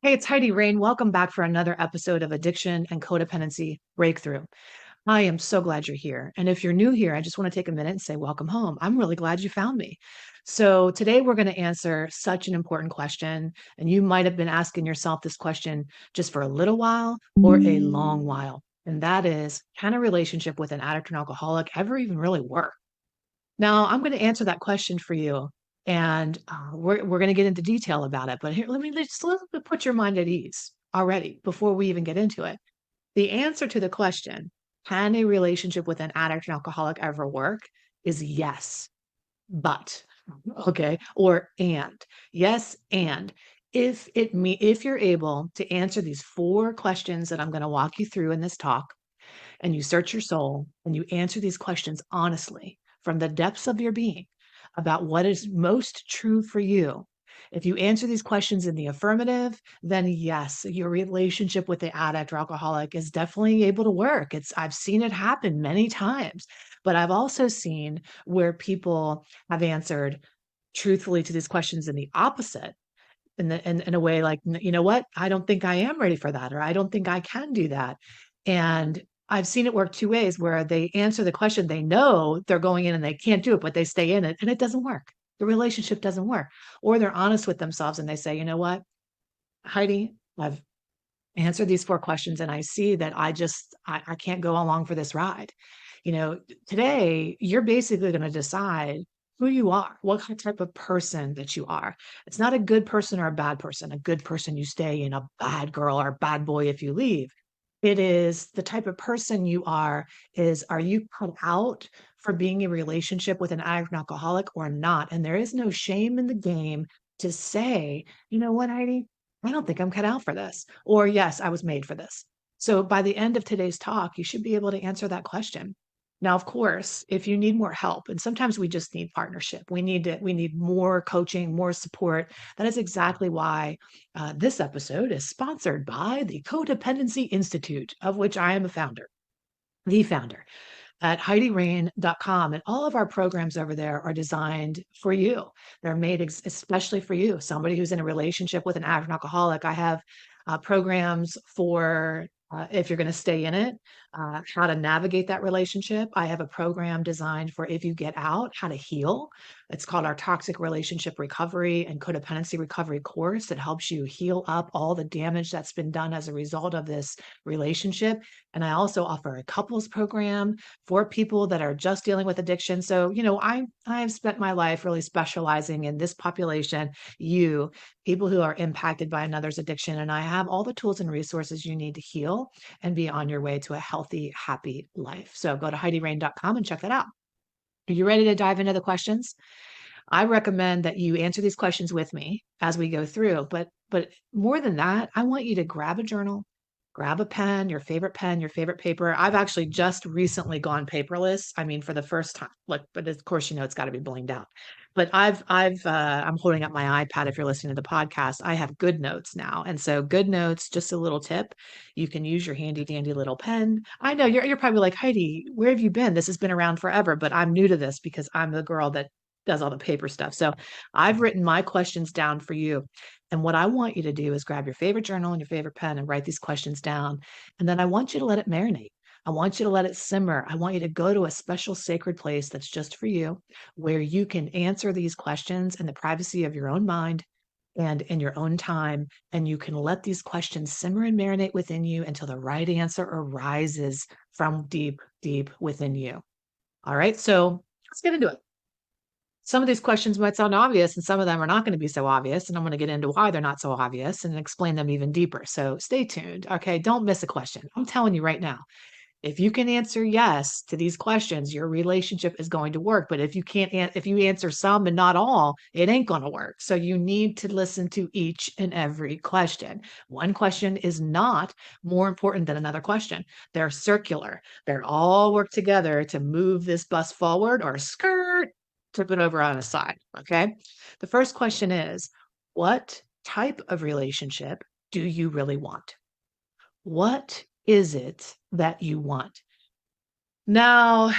Hey, it's Heidi Rain. Welcome back for another episode of Addiction and Codependency Breakthrough. I am so glad you're here. And if you're new here, I just want to take a minute and say, welcome home. I'm really glad you found me. So, today we're going to answer such an important question. And you might have been asking yourself this question just for a little while or a long while. And that is, can a relationship with an addict or an alcoholic ever even really work? Now, I'm going to answer that question for you, and we're going to get into detail about it. But here, let me put your mind at ease already before we even get into it. The answer to the question, can a relationship with an addict and alcoholic ever work, is yes, but okay, or and yes, and if you're able to answer these four questions that I'm going to walk you through in this talk, and you search your soul and you answer these questions honestly from the depths of your being about what is most true for you. If you answer these questions in the affirmative, then yes, your relationship with the addict or alcoholic is definitely able to work. I've seen it happen many times, but I've also seen where people have answered truthfully to these questions in the opposite, in a way like, you know what, I don't think I am ready for that, or I don't think I can do that. And I've seen it work two ways where they answer the question, they know they're going in and they can't do it, but they stay in it and it doesn't work. The relationship doesn't work. Or they're honest with themselves and they say, you know what, Heidi, I've answered these four questions and I see that I can't go along for this ride. Today you're basically going to decide who you are, what type of person that you are. It's not a good person or a bad person. A good person, you stay in, a bad girl or bad boy if you leave. It is the type of person you are you cut out for being in a relationship with an addict and alcoholic or not? And there is no shame in the game to say, you know what, Heidi, I don't think I'm cut out for this. Or yes, I was made for this. So by the end of today's talk, you should be able to answer that question. Now, of course, if you need more help, and sometimes we just need partnership, we need more coaching, more support. That is exactly why this episode is sponsored by the Codependency Institute, of which I am the founder at HeidiRain.com. And all of our programs over there are designed for you. They're made especially for you, somebody who's in a relationship with an addict and alcoholic. I have programs for if you're going to stay in it, how to navigate that relationship. I have a program designed for if you get out, how to heal. It's called our Toxic Relationship Recovery and Codependency Recovery course. It helps you heal up all the damage that's been done as a result of this relationship. And I also offer a couples program for people that are just dealing with addiction. So, I've spent my life really specializing in this population, people who are impacted by another's addiction. And I have all the tools and resources you need to heal and be on your way to a healthy, happy life. So go to HeidiRain.com and check that out. Are you ready to dive into the questions? I recommend that you answer these questions with me as we go through. But more than that, I want you to grab a journal, grab a pen, your favorite paper. I've actually just recently gone paperless. I mean, for the first time. Look, but of course, it's got to be blinged out. But I'm holding up my iPad. If you're listening to the podcast, I have Good Notes now, and so Good Notes. Just a little tip: you can use your handy dandy little pen. I know you're probably like, Heidi, where have you been? This has been around forever, but I'm new to this because I'm the girl that does all the paper stuff. So I've written my questions down for you. And what I want you to do is grab your favorite journal and your favorite pen and write these questions down. And then I want you to let it marinate. I want you to let it simmer. I want you to go to a special sacred place that's just for you, where you can answer these questions in the privacy of your own mind and in your own time. And you can let these questions simmer and marinate within you until the right answer arises from deep, deep within you. All right. So let's get into it. Some of these questions might sound obvious and some of them are not going to be so obvious. And I'm going to get into why they're not so obvious and explain them even deeper. So stay tuned. Okay. Don't miss a question. I'm telling you right now, if you can answer yes to these questions, your relationship is going to work. But if you can't, if you answer some and not all, it ain't going to work. So you need to listen to each and every question. One question is not more important than another question. They're circular. They're all work together to move this bus forward or skirt, tip it over on a side. Okay. The first question is, what type of relationship do you really want? What is it that you want? Now,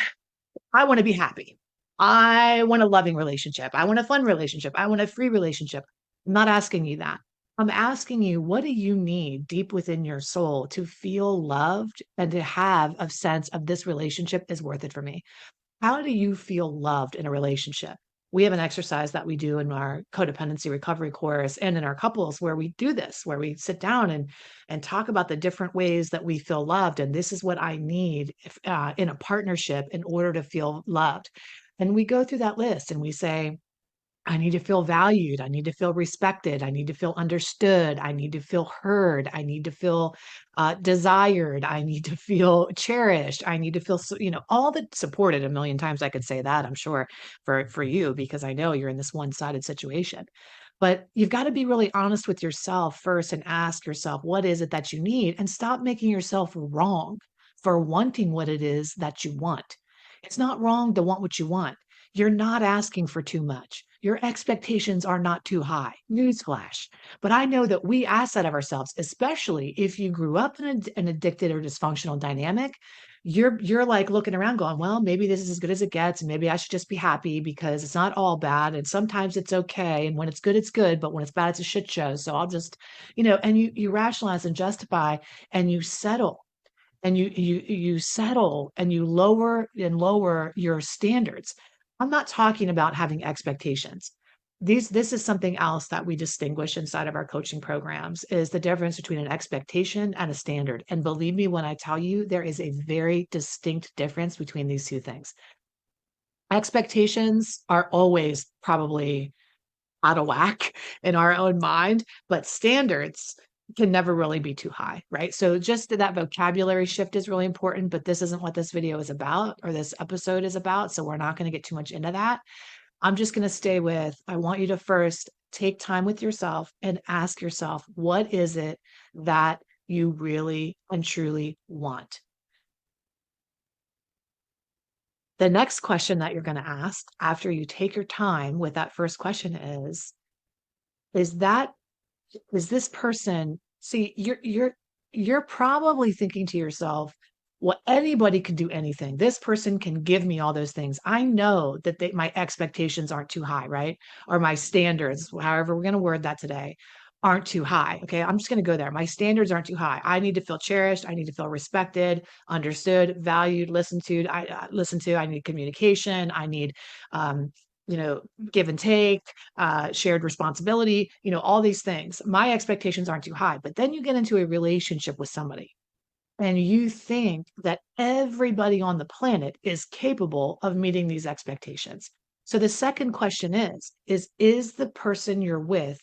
I want to be happy. I want a loving relationship. I want a fun relationship. I want a free relationship. I'm not asking you that. I'm asking you, what do you need deep within your soul to feel loved and to have a sense of this relationship is worth it for me? How do you feel loved in a relationship? We have an exercise that we do in our codependency recovery course and in our couples where we do this, where we sit down and talk about the different ways that we feel loved. And this is what I need in a partnership in order to feel loved. And we go through that list and we say, I need to feel valued. I need to feel respected. I need to feel understood. I need to feel heard. I need to feel desired. I need to feel cherished. I need to feel, all the supported. A million times I could say that, I'm sure, for you, because I know you're in this one-sided situation. But you've got to be really honest with yourself first and ask yourself, what is it that you need? And stop making yourself wrong for wanting what it is that you want. It's not wrong to want what you want. You're not asking for too much. Your expectations are not too high. Newsflash. But I know that we ask that of ourselves, especially if you grew up in an addicted or dysfunctional dynamic. You're like looking around going, well, maybe this is as good as it gets, and maybe I should just be happy because it's not all bad. And sometimes it's okay. And when it's good, but when it's bad, it's a shit show. So I'll just, and you rationalize and justify and you settle and you settle and you lower and lower your standards. I'm not talking about having expectations. This is something else that we distinguish inside of our coaching programs is the difference between an expectation and a standard. And believe me when I tell you, there is a very distinct difference between these two things. Expectations are always probably out of whack in our own mind, but standards can never really be too high, right? So just that vocabulary shift is really important, but this isn't what this video is about or this episode is about. So we're not going to get too much into that. I'm just going to stay with, I want you to first take time with yourself and ask yourself, what is it that you really and truly want? The next question that you're going to ask after you take your time with that first question is that is this person see you're probably thinking to yourself, well, anybody can do anything. This person can give me all those things. I know that my expectations aren't too high, right? Or my standards, however we're going to word that today, aren't too high. Okay, I'm just going to go there. My standards aren't too high. I need to feel cherished. I need to feel respected, understood, valued, listened to. Listen to. I need communication. I need um, you know, give and take, shared responsibility, all these things. My expectations aren't too high. But then you get into a relationship with somebody and you think that everybody on the planet is capable of meeting these expectations. So the second question is the person you're with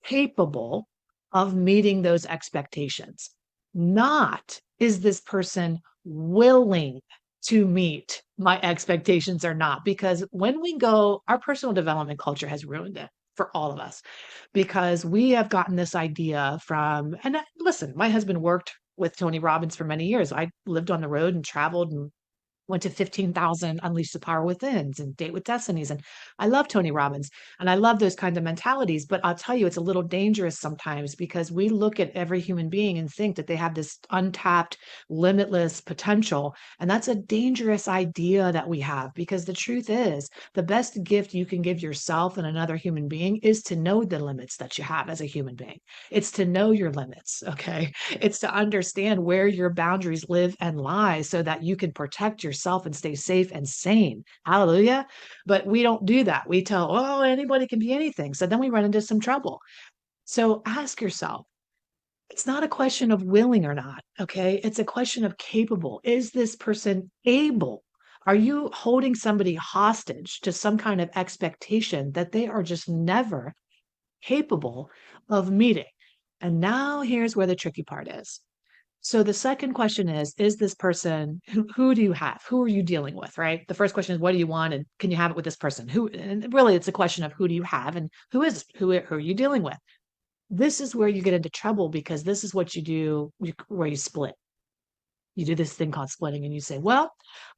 capable of meeting those expectations? Not, is this person willing to meet my expectations or not? Because when we go, our personal development culture has ruined it for all of us because we have gotten this idea from, and listen, my husband worked with Tony Robbins for many years. I lived on the road and traveled and went to 15,000 Unleash the Power Withins and Date with Destinies. And I love Tony Robbins and I love those kinds of mentalities. But I'll tell you, it's a little dangerous sometimes because we look at every human being and think that they have this untapped, limitless potential. And that's a dangerous idea that we have because the truth is, the best gift you can give yourself and another human being is to know the limits that you have as a human being. It's to know your limits. Okay. It's to understand where your boundaries live and lie so that you can protect yourself and stay safe and sane. Hallelujah. But we don't do that. We tell, oh, anybody can be anything. So then we run into some trouble. So ask yourself, it's not a question of willing or not. Okay. It's a question of capable. Is this person able? Are you holding somebody hostage to some kind of expectation that they are just never capable of meeting? And now here's where the tricky part is. So the second question is this person, who do you have? Who are you dealing with, right? The first question is, what do you want? And can you have it with this person? Who, and really it's a question of who do you have and who are you dealing with? This is where you get into trouble because this is what you do where you split. You do this thing called splitting and you say, well,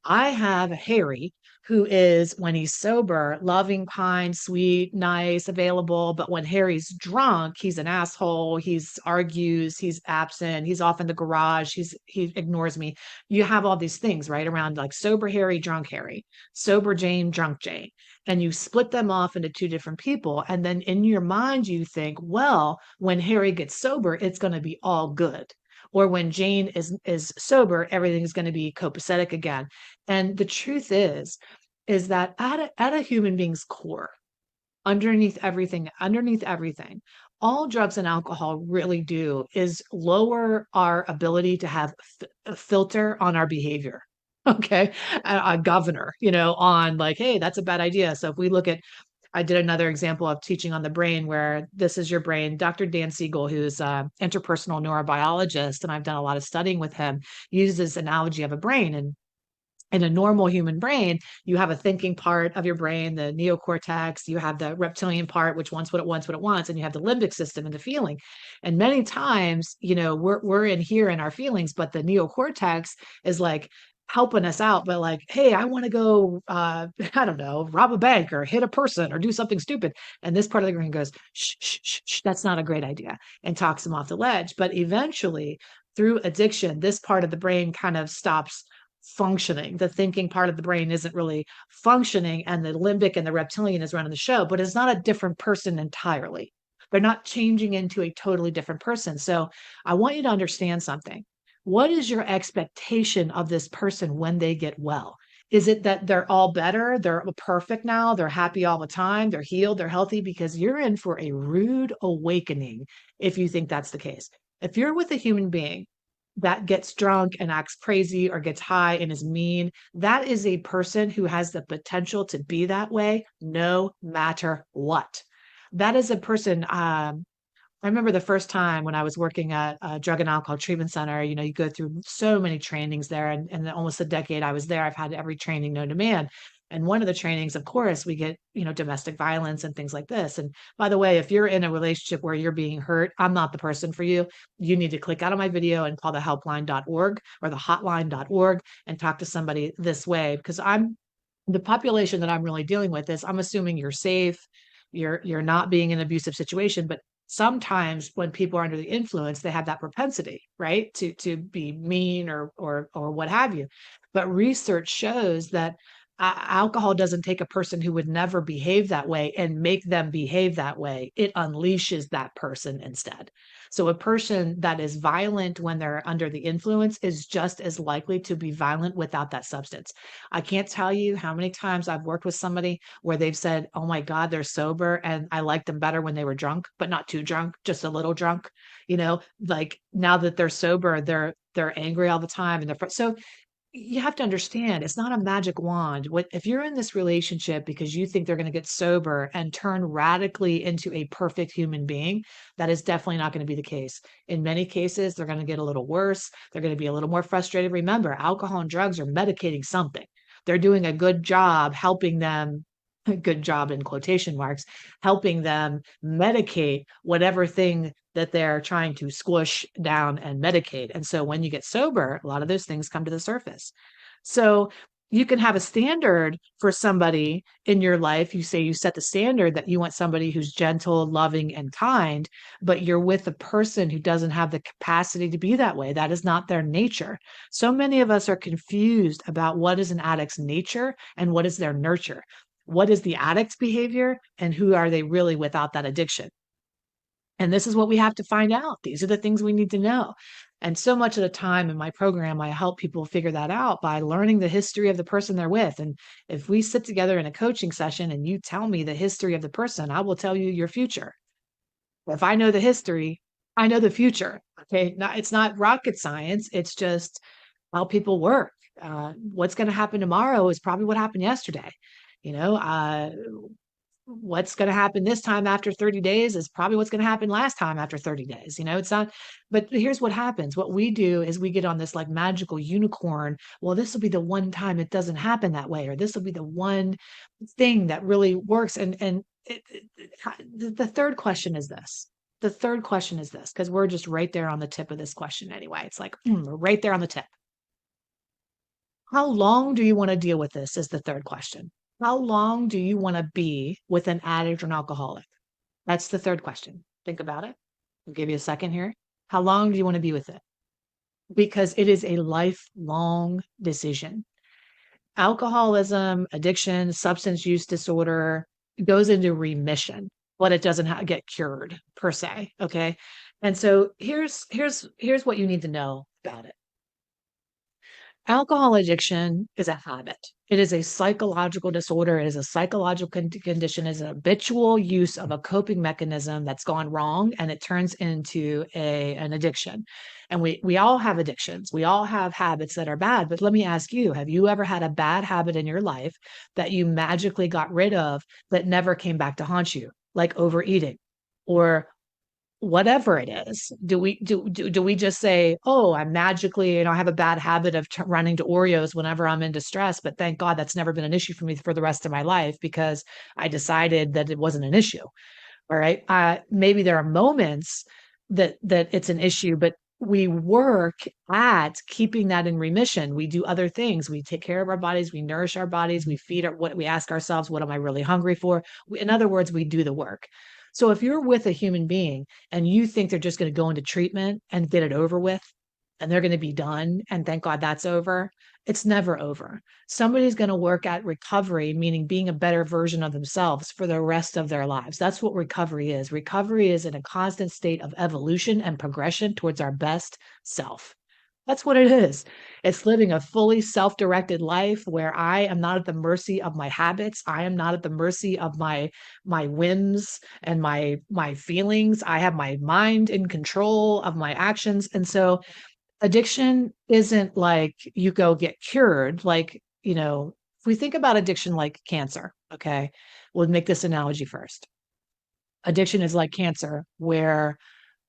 I have Harry who is, when he's sober, loving, kind, sweet, nice, available. But when Harry's drunk, he's an asshole. He's argues, he's absent, he's off in the garage, he ignores me. You have all these things, right? Around like sober Harry, drunk Harry, sober Jane, drunk Jane. and you split them off into two different people. And then in your mind, you think, well, when Harry gets sober, it's going to be all good. Or when Jane is sober, everything's going to be copacetic again. And the truth is that at a human being's core, underneath everything, all drugs and alcohol really do is lower our ability to have a filter on our behavior. Okay. A governor, on like, hey, that's a bad idea. So if we look at, I did another example of teaching on the brain where this is your brain. Dr. Dan Siegel, who's an interpersonal neurobiologist, and I've done a lot of studying with him, uses this analogy of a brain. And in a normal human brain, you have a thinking part of your brain, the neocortex, you have the reptilian part, which wants what it wants, and you have the limbic system and the feeling. And many times, we're in here in our feelings, but the neocortex is like helping us out, but like, hey, I want to go, I don't know, rob a bank or hit a person or do something stupid. And this part of the brain goes, shh, shh, shh, shh, that's not a great idea, and talks them off the ledge. But eventually, through addiction, this part of the brain kind of stops functioning. The thinking part of the brain isn't really functioning, and the limbic and the reptilian is running the show, but it's not a different person entirely. They're not changing into a totally different person. So I want you to understand something. What is your expectation of this person when they get well? Is it that they're all better? They're perfect now. They're happy all the time. They're healed. They're healthy, because you're in for a rude awakening if you think that's the case. If you're with a human being that gets drunk and acts crazy or gets high and is mean, that is a person who has the potential to be that way no matter what. That is a person. I remember the first time when I was working at a drug and alcohol treatment center, you go through so many trainings there. And almost a decade I was there, I've had every training known to man. And one of the trainings, of course, we get, domestic violence and things like this. And by the way, if you're in a relationship where you're being hurt, I'm not the person for you. You need to click out of my video and call the helpline.org or the hotline.org and talk to somebody this way, because the population that I'm really dealing with is, I'm assuming you're safe, you're not being in an abusive situation, but sometimes when people are under the influence, they have that propensity, right, to be mean or what have you. But research shows that alcohol doesn't take a person who would never behave that way and make them behave that way. It unleashes that person instead. So a person that is violent when they're under the influence is just as likely to be violent without that substance. I can't tell you how many times I've worked with somebody where they've said, oh my God, they're sober, and I liked them better when they were drunk, but not too drunk, just a little drunk. Like now that they're sober, they're angry all the time, and so you have to understand, it's not a magic wand. What if you're in this relationship because you think they're going to get sober and turn radically into a perfect human being? That is definitely not going to be the case. In many cases, they're going to get a little worse. They're going to be a little more frustrated. Remember, alcohol and drugs are medicating something. They're doing a good job helping them, a good job in quotation marks, helping them medicate whatever thing that they're trying to squish down and medicate. And so when you get sober, a lot of those things come to the surface. So you can have a standard for somebody in your life. You say you set the standard that you want somebody who's gentle, loving, and kind, but you're with a person who doesn't have the capacity to be that way. That is not their nature. So many of us are confused about what is an addict's nature and what is their nurture. What is the addict's behavior and who are they really without that addiction? And this is what we have to find out. These are the things we need to know. And so much of the time in my program, I help people figure that out by learning the history of the person they're with. And if we sit together in a coaching session and you tell me the history of the person, I will tell you your future. If I know the history, I know the future. Okay. It's not rocket science. It's just how people work. What's going to happen tomorrow is probably what happened yesterday. You know, uh, what's going to happen this time after 30 days is probably what's going to happen last time after 30 days. It's not, but here's what happens. What we do is we get on this like magical unicorn. Well, this will be the one time it doesn't happen that way, or this will be the one thing that really works. The third question is this. The third question is this, because we're just right there on the tip of this question anyway. It's like, we're right there on the tip. How long do you want to deal with this is the third question. How long do you want to be with an addict or an alcoholic? That's the third question. Think about it. I'll give you a second here. How long do you want to be with it? Because it is a lifelong decision. alcoholism, addiction, substance use disorder goes into remission, but it doesn't get cured per se. Okay. And so here's what you need to know about it. Alcohol addiction is a habit. It is a psychological disorder. It is a psychological condition. It is an habitual use of a coping mechanism that's gone wrong, and it turns into an addiction. And we all have addictions. We all have habits that are bad. But let me ask you, have you ever had a bad habit in your life that you magically got rid of that never came back to haunt you, like overeating or whatever it is? Do we just say, oh, I'm magically, I have a bad habit of running to Oreos whenever I'm in distress, but thank God that's never been an issue for me for the rest of my life because I decided that it wasn't an issue. All right. Maybe there are moments that it's an issue, but we work at keeping that in remission. We do other things. We take care of our bodies. We nourish our bodies. We feed what we ask ourselves, what am I really hungry for? In other words, we do the work. So if you're with a human being and you think they're just going to go into treatment and get it over with and they're going to be done and thank God that's over, it's never over. Somebody's going to work at recovery, meaning being a better version of themselves for the rest of their lives. That's what recovery is. Recovery is in a constant state of evolution and progression towards our best self. That's what it is. It's living a fully self-directed life where I am not at the mercy of my habits. I am not at the mercy of my whims and my feelings. I have my mind in control of my actions. And so addiction isn't like you go get cured. Like, if we think about addiction like cancer, okay, we'll make this analogy first. Addiction is like cancer where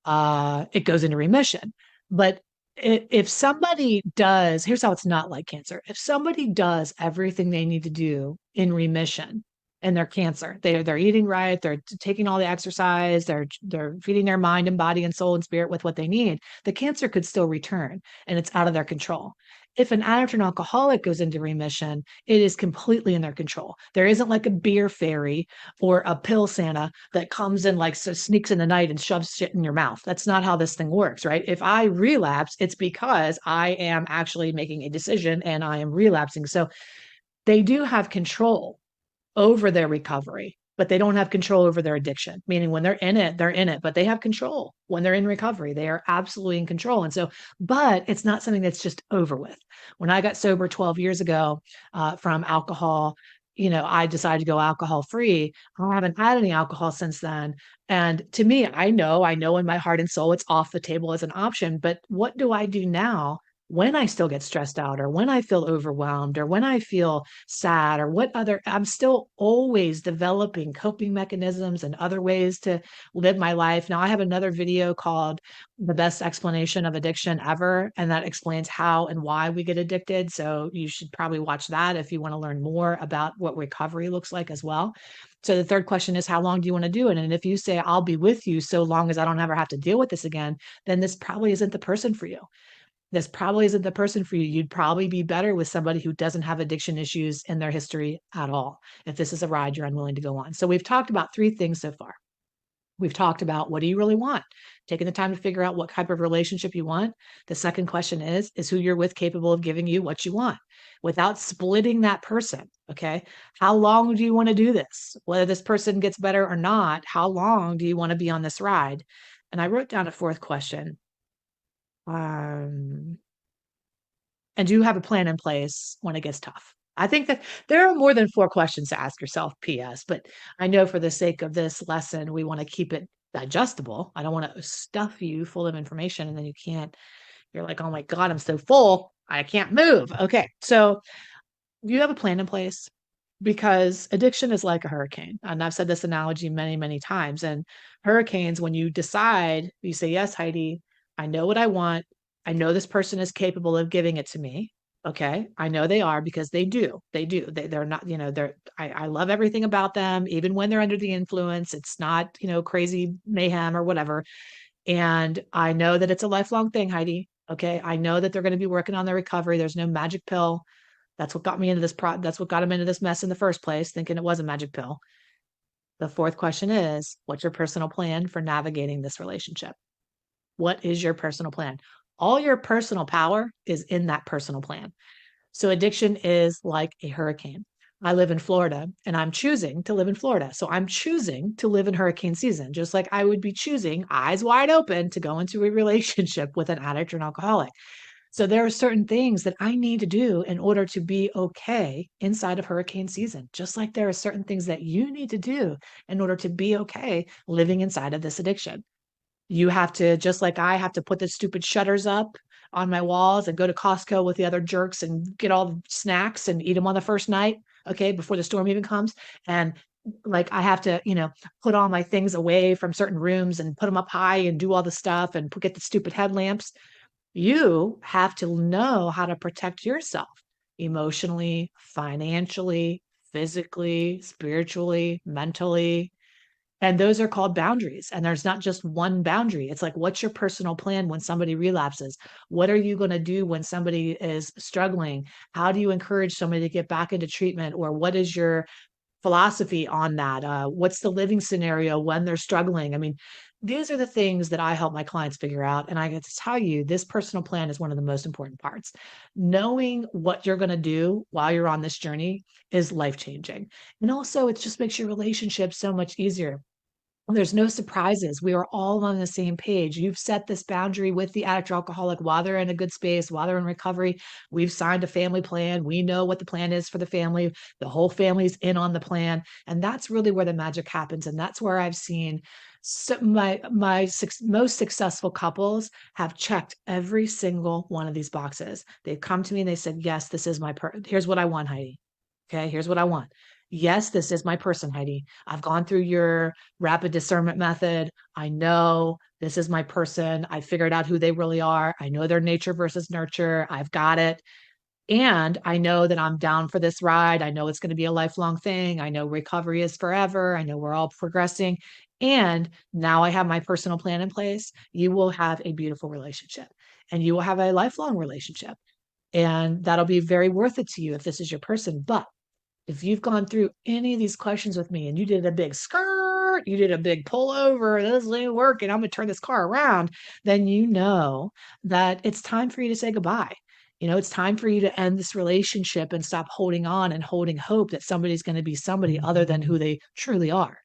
it goes into remission. But if somebody does, here's how it's not like cancer. If somebody does everything they need to do in remission in their cancer, they're eating right, they're taking all the exercise, they're feeding their mind and body and soul and spirit with what they need, the cancer could still return and it's out of their control. If an addict or an alcoholic goes into remission, it is completely in their control. There isn't like a beer fairy or a pill Santa that comes in like so sneaks in the night and shoves shit in your mouth. That's not how this thing works, right? If I relapse, it's because I am actually making a decision and I am relapsing. So they do have control over their recovery, but they don't have control over their addiction. Meaning when they're in it, but they have control when they're in recovery. They are absolutely in control. And so, but it's not something that's just over with. When I got sober 12 years ago from alcohol, I decided to go alcohol free. I haven't had any alcohol since then. And to me, I know in my heart and soul, it's off the table as an option. But what do I do now when I still get stressed out or when I feel overwhelmed or when I feel sad or I'm still always developing coping mechanisms and other ways to live my life. Now I have another video called The Best Explanation of Addiction Ever, and that explains how and why we get addicted. So you should probably watch that if you want to learn more about what recovery looks like as well. So the third question is, how long do you want to do it? And if you say, I'll be with you so long as I don't ever have to deal with this again, then this probably isn't the person for you. This probably isn't the person for you. You'd probably be better with somebody who doesn't have addiction issues in their history at all, if this is a ride you're unwilling to go on. So we've talked about three things so far. We've talked about, what do you really want? Taking the time to figure out what type of relationship you want. The second question is who you're with capable of giving you what you want without splitting that person? Okay. How long do you want to do this? Whether this person gets better or not, how long do you want to be on this ride? And I wrote down a fourth question. And do you have a plan in place when it gets tough? I think that there are more than four questions to ask yourself, PS, but I know for the sake of this lesson, we want to keep it digestible. I don't want to stuff you full of information and then you're like, oh my God, I'm so full. I can't move. Okay. So do you have a plan in place? Because addiction is like a hurricane. And I've said this analogy many, many times. And hurricanes, when you decide, you say, yes, Heidi, I know what I want. I know this person is capable of giving it to me. Okay. I know they are because they do. They do. They're not, I love everything about them, even when they're under the influence. It's not, crazy mayhem or whatever. And I know that it's a lifelong thing, Heidi. Okay. I know that they're going to be working on their recovery. There's no magic pill. That's what got me into that's what got him into this mess in the first place, thinking it was a magic pill. The fourth question is, what's your personal plan for navigating this relationship? What is your personal plan? All your personal power is in that personal plan. So addiction is like a hurricane. I live in Florida and I'm choosing to live in Florida. So I'm choosing to live in hurricane season, just like I would be choosing eyes wide open to go into a relationship with an addict or an alcoholic. So there are certain things that I need to do in order to be okay inside of hurricane season, just like there are certain things that you need to do in order to be okay living inside of this addiction. You have to, just like I have to put the stupid shutters up on my walls and go to Costco with the other jerks and get all the snacks and eat them on the first night, okay, before the storm even comes. And like I have to, put all my things away from certain rooms and put them up high and do all the stuff and get the stupid headlamps. You have to know how to protect yourself emotionally, financially, physically, spiritually, mentally, and those are called boundaries. And there's not just one boundary. It's like, what's your personal plan when somebody relapses? What are you going to do when somebody is struggling? How do you encourage somebody to get back into treatment? Or what is your philosophy on that? What's the living scenario when they're struggling? I mean, these are the things that I help my clients figure out. And I get to tell you, this personal plan is one of the most important parts. Knowing what you're going to do while you're on this journey is life changing. And also, it just makes your relationship so much easier. There's no surprises. We are all on the same page. You've set this boundary with the addict or alcoholic while they're in a good space, while they're in recovery. We've signed a family plan. We know what the plan is for the family. The whole family's in on the plan. And that's really where the magic happens. And that's where I've seen most successful couples have checked every single one of these boxes. They've come to me and they said, yes, this is here's what I want, Heidi. Okay, here's what I want. Yes, this is my person, Heidi. I've gone through your rapid discernment method. I know this is my person. I figured out who they really are. I know their nature versus nurture. I've got it. And I know that I'm down for this ride. I know it's going to be a lifelong thing. I know recovery is forever. I know we're all progressing. And now I have my personal plan in place. You will have a beautiful relationship and you will have a lifelong relationship. And that'll be very worth it to you if this is your person. But if you've gone through any of these questions with me and you did a big skirt, you did a big pull over, this ain't working, I'm going to turn this car around, then you know that it's time for you to say goodbye. It's time for you to end this relationship and stop holding on and holding hope that somebody's going to be somebody other than who they truly are.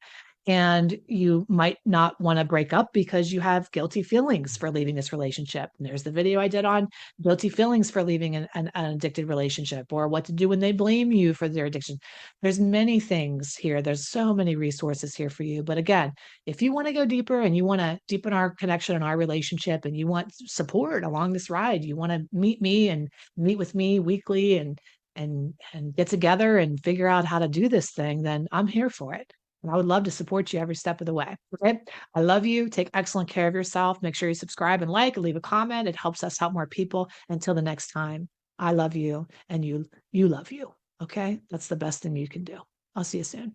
And you might not want to break up because you have guilty feelings for leaving this relationship. And there's the video I did on guilty feelings for leaving an addicted relationship, or what to do when they blame you for their addiction. There's many things here. There's so many resources here for you. But again, if you want to go deeper and you want to deepen our connection and our relationship and you want support along this ride, you want to meet me and meet with me weekly and get together and figure out how to do this thing, then I'm here for it. And I would love to support you every step of the way. Okay. I love you. Take excellent care of yourself. Make sure you subscribe and like and leave a comment. It helps us help more people. Until the next time, I love you and you love you. Okay. That's the best thing you can do. I'll see you soon.